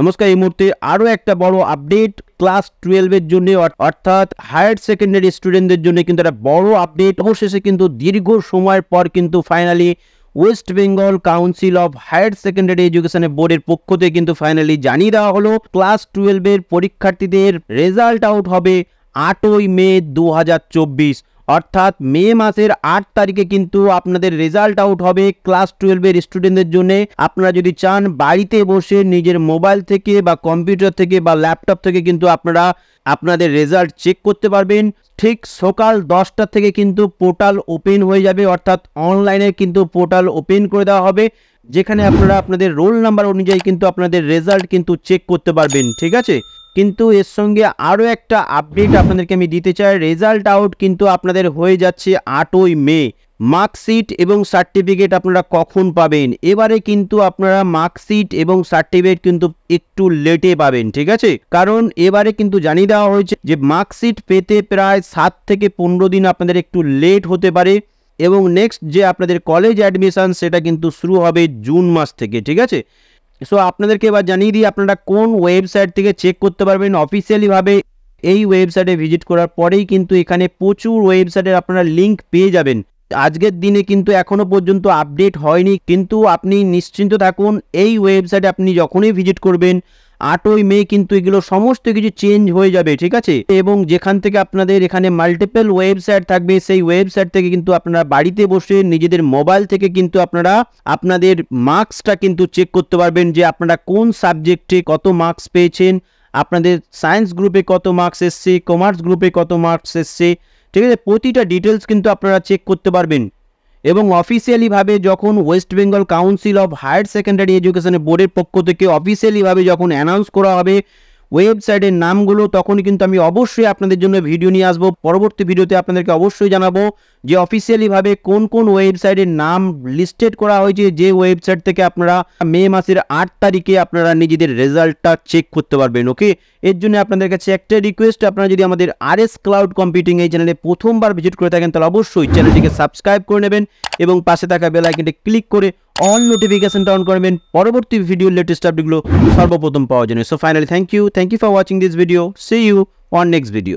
নমস্কার, এই মুহূর্তে আরও একটা বড় আপডেট ক্লাস 12 এর জন্য, অর্থাৎ হায়ার সেকেন্ডারি স্টুডেন্টদের জন্য কিন্তু একটা বড় আপডেট। অবশেষে কিন্তু দীর্ঘ সময়ের পর কিন্তু finally West Bengal council of higher secondary education বোর্ডের পক্ষ থেকে কিন্তু ফাইনালি জানিয়ে দেওয়া হলো ক্লাস 12 এর পরীক্ষার্থীদের রেজাল্ট আউট হবে 8ই মে 2024, অর্থাৎ মে মাসের 8 তারিখে কিন্তু আপনাদের রেজাল্ট আউট হবে ক্লাস 12 এর স্টুডেন্টদের জন্য। আপনারা যদি চান বাড়িতে বসে নিজের মোবাইল থেকে বা কম্পিউটার থেকে বা ল্যাপটপ থেকে কিন্তু আপনারা আপনাদের রেজাল্ট চেক করতে পারবেন। ঠিক সকাল 10টা থেকে কিন্তু পোর্টাল ওপেন হয়ে যাবে, অর্থাৎ অনলাইনে কিন্তু পোর্টাল ওপেন করে দেওয়া হবে, যেখানে আপনারা আপনাদের রোল নাম্বার অনুযায়ী কিন্তু আপনাদের রেজাল্ট কিন্তু চেক করতে পারবেন। ঠিক আছে, কিন্তু এর সঙ্গে আরও একটা আপডেট আপনাদেরকে আমি দিতে চাই। রেজাল্ট আউট কিন্তু আপনাদের হয়ে যাচ্ছে 8ই মে। মার্কশিট এবং সার্টিফিকেট আপনারা কখন পাবেন? এবারে কিন্তু আপনারা মার্কশিট এবং সার্টিফিকেট কিন্তু একটু লেটে পাবেন। ঠিক আছে, কারণ এবারে কিন্তু জানিয়ে দেওয়া হয়েছে যে মার্কশিট পেতে প্রায় 7 থেকে 15 দিন আপনাদের একটু লেট হতে পারে, এবং নেক্সট যে আপনাদের কলেজ অ্যাডমিশন সেটা কিন্তু শুরু হবে জুন মাস থেকে। ঠিক আছে, সো আপনাদেরকে এবার জানিয়ে দিই আপনারা কোন ওয়েবসাইট থেকে চেক করতে পারবেন অফিসিয়ালিভাবে। এই ওয়েবসাইটে ভিজিট করার পরেই কিন্তু এখানে প্রচুর ওয়েবসাইটের আপনারা লিঙ্ক পেয়ে যাবেন। আজকের দিনে কিন্তু এখনো পর্যন্ত আপডেট হয়নি, কিন্তু আপনি নিশ্চিন্ত থাকুন, এই ওয়েবসাইটে আপনি যখনই ভিজিট করবেন 8ই মে কিন্তু এগুলো সমস্ত কিছু চেঞ্জ হয়ে যাবে। ঠিক আছে, এবং যেখান থেকে আপনাদের এখানে মাল্টিপল ওয়েবসাইট থাকবে, সেই ওয়েবসাইট থেকে কিন্তু আপনারা বাড়িতে বসে নিজেদের মোবাইল থেকে কিন্তু আপনারা আপনাদের মার্কসটা কিন্তু চেক করতে পারবেন, যে আপনারা কোন সাবজেক্টে কত মার্কস পেয়েছেন, আপনাদের সায়েন্স গ্রুপে কত মার্কস এসছে, কমার্স গ্রুপে কত মার্কস এসছে। ঠিক আছে, প্রতিটা ডিটেলস কিন্তু আপনারা চেক করতে পারবেন। এবং অফিসিয়ালিভাবে যখন West Bengal council of higher secondary education বোর্ডের পক্ষ থেকে অফিসিয়ালিভাবে যখন অ্যানাউন্স করা হবে ওয়েবসাইটের নামগুলো, তখনই কিন্তু আমি অবশ্যই আপনাদের জন্য ভিডিও নিয়ে আসবো। পরবর্তী ভিডিওতে আপনাদেরকে অবশ্যই জানাবো যে অফিসিয়ালিভাবে কোন কোন ওয়েবসাইটের নাম লিস্টেড করা হয়েছে, যে ওয়েবসাইট থেকে আপনারা মে মাসের 8 তারিখে আপনারা নিজেদের রেজাল্টটা চেক করতে পারবেন। ওকে, এর জন্য আপনাদের কাছে একটা রিকোয়েস্ট, আপনারা যদি আমাদের RS ক্লাউড কম্পিউটিং এই চ্যানেলে প্রথমবার ভিজিট করে থাকেন তাহলে অবশ্যই চ্যানেলটিকে সাবস্ক্রাইব করে নেবেন এবং পাশে থাকা বেল আইকনটি ক্লিক করে অল নোটিফিকেশনটা অন করবেন পরবর্তী ভিডিওর লেটেস্ট আপডেটগুলো সর্বপ্রথম পাওয়ার জন্য। So finally thank you for watching this video. See you on next video.